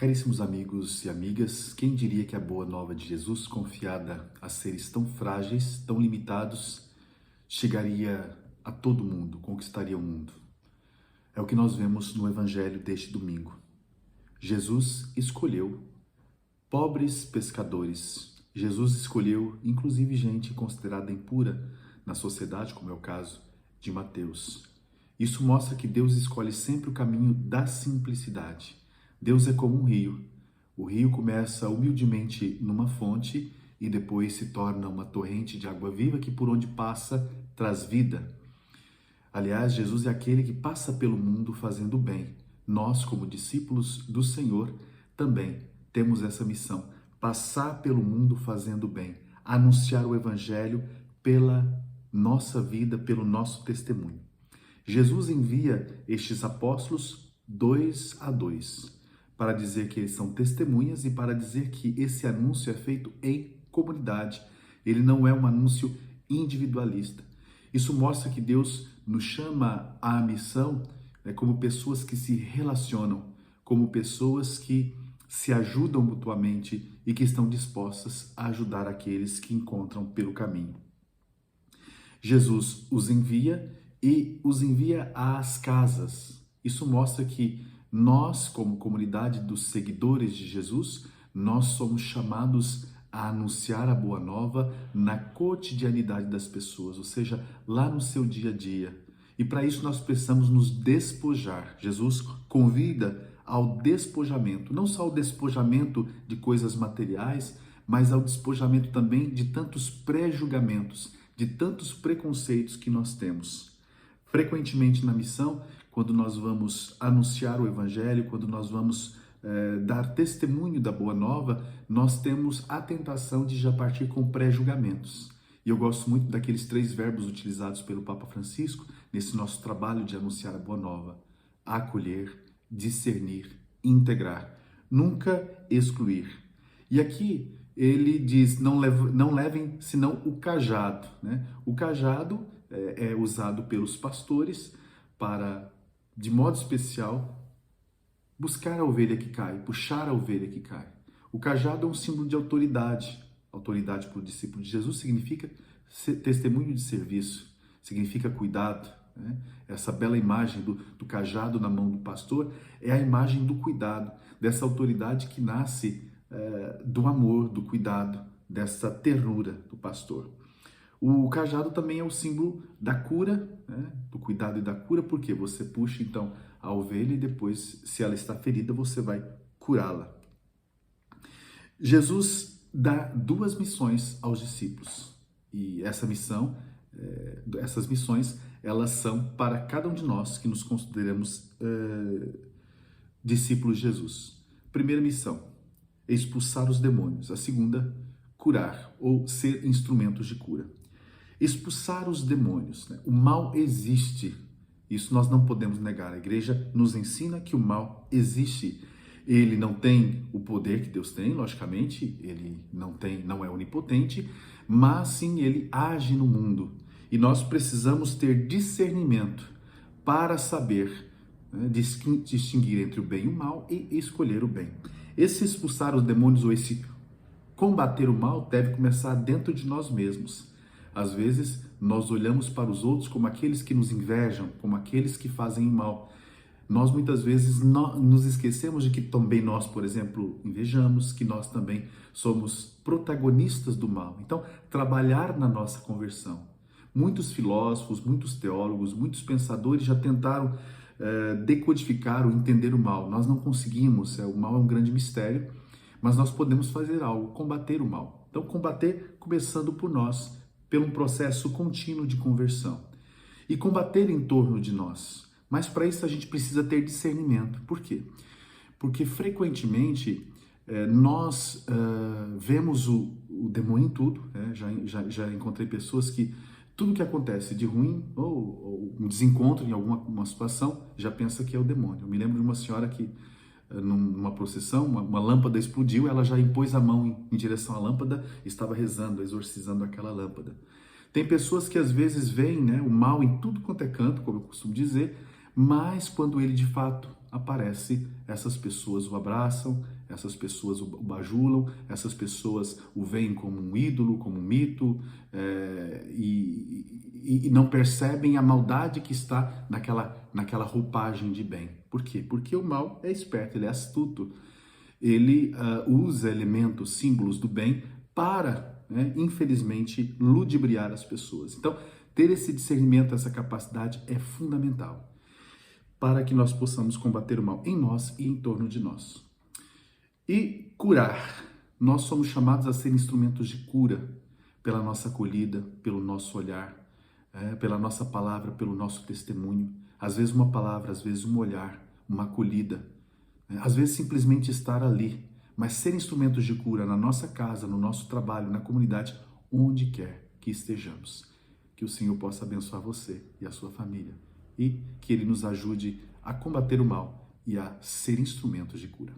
Caríssimos amigos e amigas, quem diria que a boa nova de Jesus, confiada a seres tão frágeis, tão limitados, chegaria a todo mundo, conquistaria o mundo? É o que nós vemos no Evangelho deste domingo. Jesus escolheu pobres pescadores. Jesus escolheu, inclusive, gente considerada impura na sociedade, como é o caso de Mateus. Isso mostra que Deus escolhe sempre o caminho da simplicidade. Deus é como um rio. O rio começa humildemente numa fonte e depois se torna uma torrente de água viva que por onde passa traz vida. Aliás, Jesus é aquele que passa pelo mundo fazendo bem. Nós, como discípulos do Senhor, também temos essa missão: passar pelo mundo fazendo bem, anunciar o Evangelho pela nossa vida, pelo nosso testemunho. Jesus envia estes apóstolos 2 a 2 para dizer que eles são testemunhas e para dizer que esse anúncio é feito em comunidade. Ele não é um anúncio individualista. Isso mostra que Deus nos chama à missão como pessoas que se relacionam, como pessoas que se ajudam mutuamente e que estão dispostas a ajudar aqueles que encontram pelo caminho. Jesus os envia e os envia às casas. Isso mostra que nós, como comunidade dos seguidores de Jesus, nós somos chamados a anunciar a boa nova na cotidianidade das pessoas, ou seja, lá no seu dia a dia. E para isso nós precisamos nos despojar. Jesus convida ao despojamento, não só ao despojamento de coisas materiais, mas ao despojamento também de tantos pré-julgamentos, de tantos preconceitos que nós temos. Frequentemente na missão, quando nós vamos anunciar o Evangelho, quando nós vamos dar testemunho da Boa Nova, nós temos a tentação de já partir com pré-julgamentos. E eu gosto muito daqueles 3 verbos utilizados pelo Papa Francisco nesse nosso trabalho de anunciar a Boa Nova: acolher, discernir, integrar, nunca excluir. E aqui ele diz, não levem senão o cajado. Né? O cajado é usado pelos pastores para, de modo especial, buscar a ovelha que cai, puxar a ovelha que cai. O cajado é um símbolo de autoridade. Autoridade para o discípulo de Jesus significa testemunho de serviço, significa cuidado. Né? Essa bela imagem do cajado na mão do pastor é a imagem do cuidado, dessa autoridade que nasce do amor, do cuidado, dessa ternura do pastor. O cajado também é o símbolo da cura, né? Do cuidado e da cura, porque você puxa então a ovelha e depois, se ela está ferida, você vai curá-la. Jesus dá 2 missões aos discípulos e essas missões, elas são para cada um de nós que nos consideramos discípulos de Jesus. Primeira missão: expulsar os demônios. A segunda, curar ou ser instrumentos de cura. Expulsar os demônios. Né? O mal existe. Isso nós não podemos negar. A igreja nos ensina que o mal existe. Ele não tem o poder que Deus tem, logicamente. Ele não é onipotente, mas sim ele age no mundo. E nós precisamos ter discernimento para saber, né, distinguir entre o bem e o mal e escolher o bem. Esse expulsar os demônios ou esse combater o mal deve começar dentro de nós mesmos. Às vezes, nós olhamos para os outros como aqueles que nos invejam, como aqueles que fazem mal. Nós, muitas vezes, nos esquecemos de que também nós, por exemplo, invejamos, que nós também somos protagonistas do mal. Então, trabalhar na nossa conversão. Muitos filósofos, muitos teólogos, muitos pensadores já tentaram decodificar ou entender o mal. Nós não conseguimos, o mal é um grande mistério, mas nós podemos fazer algo, combater o mal. Então, combater começando por nós, pelo um processo contínuo de conversão. E combater em torno de nós. Mas para isso a gente precisa ter discernimento. Por quê? Porque frequentemente nós vemos o demônio em tudo. Né? Já encontrei pessoas que tudo que acontece de ruim ou um desencontro em alguma situação já pensa que é o demônio. Eu me lembro de uma senhora que numa procissão, uma lâmpada explodiu, ela já impôs a mão em direção à lâmpada, estava rezando, exorcizando aquela lâmpada. Tem pessoas que às vezes veem, né, o mal em tudo quanto é canto, como eu costumo dizer, mas quando ele de fato aparece, essas pessoas o abraçam, essas pessoas o bajulam, essas pessoas o veem como um ídolo, como um mito, e não percebem a maldade que está naquela roupagem de bem. Por quê? Porque o mal é esperto, ele é astuto. Ele usa elementos, símbolos do bem para, infelizmente, ludibriar as pessoas. Então, ter esse discernimento, essa capacidade é fundamental para que nós possamos combater o mal em nós e em torno de nós. E curar. Nós somos chamados a ser instrumentos de cura pela nossa acolhida, pelo nosso olhar, pela nossa palavra, pelo nosso testemunho. Às vezes uma palavra, às vezes um olhar, uma acolhida. Às vezes simplesmente estar ali, mas ser instrumentos de cura na nossa casa, no nosso trabalho, na comunidade, onde quer que estejamos. Que o Senhor possa abençoar você e a sua família e que Ele nos ajude a combater o mal e a ser instrumentos de cura.